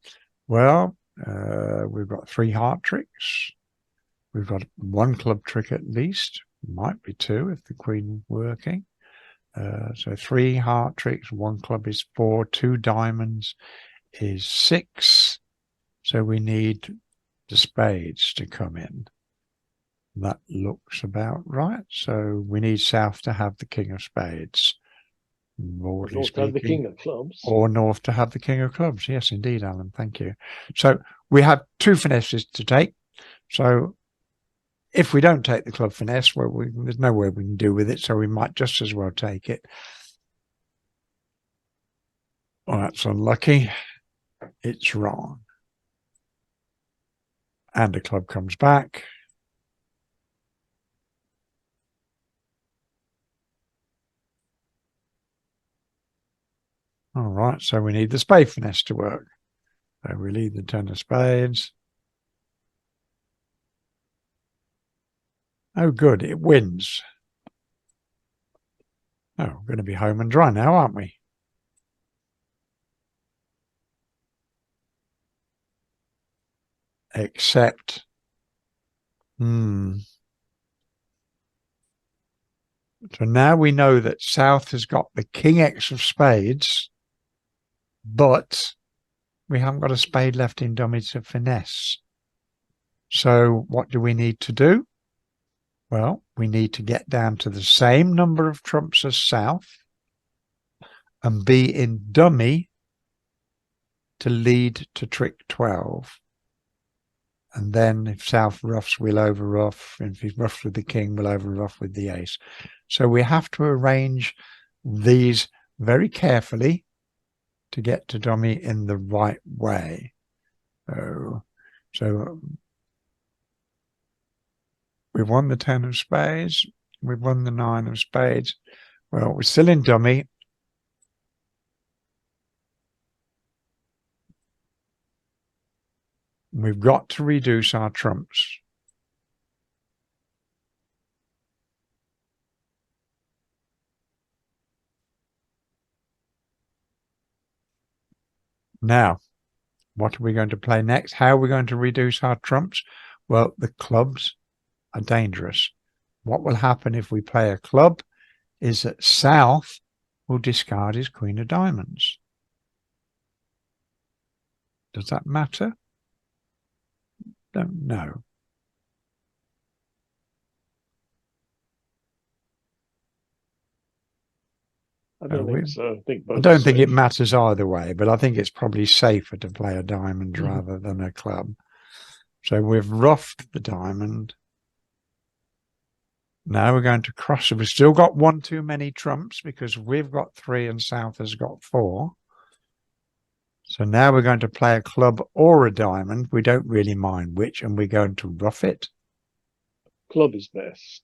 Well, we've got 3 heart tricks. We've got 1 club trick at least. Might be 2 if the queen working. So 3 heart tricks, 1 club is 4, 2 diamonds is 6. So we need the spades to come in. That looks about right. So we need South to have the king of spades. North to have the king of clubs. Or North to have the king of clubs. Yes, indeed, Alan. Thank you. So we have 2 finesses to take. So if we don't take the club finesse, well, there's no way we can do with it. So we might just as well take it. Well, that's unlucky. It's wrong. And the club comes back. All right, so we need the spade finesse to work. So we leave the 10 of spades. Oh, good, it wins. Oh, we're going to be home and dry now, aren't we? Except, So now we know that South has got the king X of spades, but we haven't got a spade left in dummy to finesse. So what do we need to do? Well, we need to get down to the same number of trumps as South and be in dummy to lead to trick 12. And then if South ruffs, we'll over ruff. And if he's ruffed with the king, we'll over ruff with the ace. So we have to arrange these very carefully to get to dummy in the right way. So we've won the 10 of spades. We've won the 9 of spades. Well, we're still in dummy. We've got to reduce our trumps. Now, what are we going to play next? How are we going to reduce our trumps? Well, the clubs are dangerous. What will happen if we play a club is that South will discard his queen of diamonds. Does that matter? Don't know. I don't think so. I don't think it matters either way, but I think it's probably safer to play a diamond rather than a club. So we've roughed the diamond. Now we're going to cross. We've still got 1 too many trumps because we've got 3 and South has got 4. So now we're going to play a club or a diamond. We don't really mind which, and we're going to rough it. Club is best.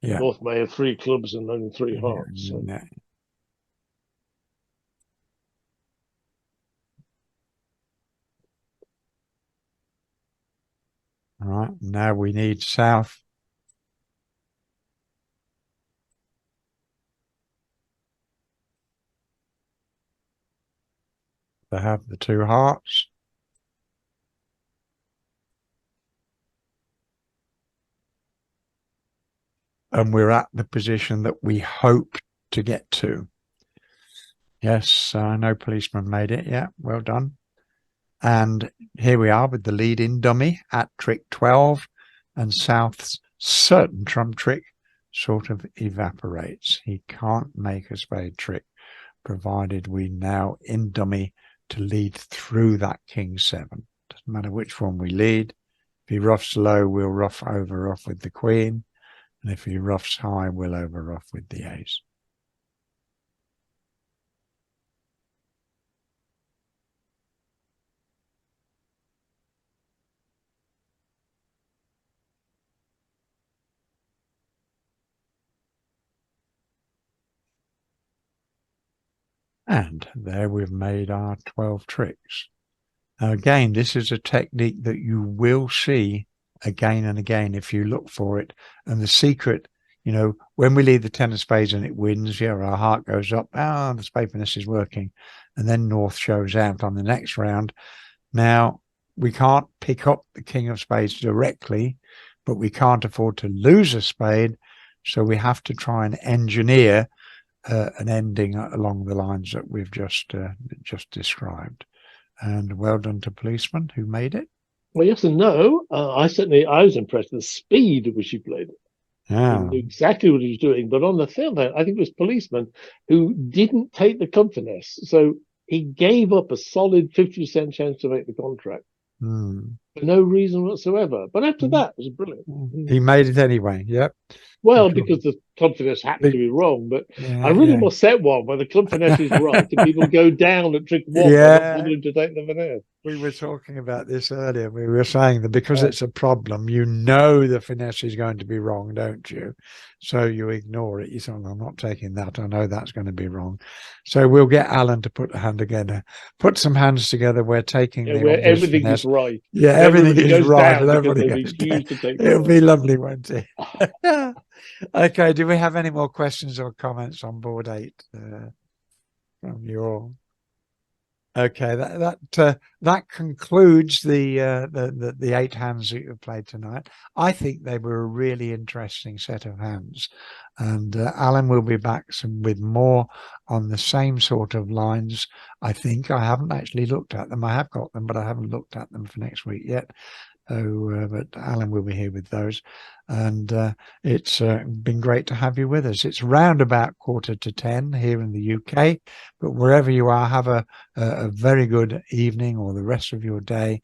Yeah. North may have 3 clubs and only 3 hearts. So. Yeah. All right, now we need South to have the 2 hearts. and we're at the position that we hope to get to. Yes, no policeman made it. Yeah, well done. And here we are with the lead-in dummy at trick 12, and South's certain trump trick sort of evaporates. He can't make a spade trick, provided we now in dummy to lead through that king 7. Doesn't matter which one we lead. If he roughs low, we'll rough with the queen, and if he roughs high, we'll over rough with the ace. And there we've made our 12 tricks. Now again, this is a technique that you will see again and again if you look for it. And the secret, you know, when we leave the 10 of spades and it wins, yeah, our heart goes up. Ah, the spade finesse is working. And then North shows out on the next round. Now, we can't pick up the king of spades directly, but we can't afford to lose a spade. So we have to try and engineer an ending along the lines that we've just described. And well done to policeman who made it. Well, yes and no. I was impressed with the speed at which he played it. Yeah. He knew exactly what he was doing. But on the third hand, I think it was policeman who didn't take the comp finesse. So he gave up a solid 50% chance to make the contract. For no reason whatsoever. But after that, it was brilliant. He made it anyway. Yep. Well, because the club finesse happened to be wrong, but I really must set one where the club finesse is right and people go down at trick 1 by not to take the finesse. We were talking about this earlier. We were saying that because it's a problem, you know the finesse is going to be wrong, don't you? So you ignore it. You say, well, I'm not taking that. I know that's going to be wrong. So we'll get Alan to put a hand together, put some hands together. We're taking where everything is right. Yeah, everything is right. It'll be lovely, won't it? Okay, do we have any more questions or comments on board 8 from you all? Okay, that concludes the 8 hands that you've played tonight. I think they were a really interesting set of hands, and Alan will be back with more on the same sort of lines. I think I haven't actually looked at them. I have got them, but I haven't looked at them for next week yet. So, but Alan will be here with those, and it's been great to have you with us. It's round about 9:45 here in the UK, but wherever you are, have a very good evening or the rest of your day,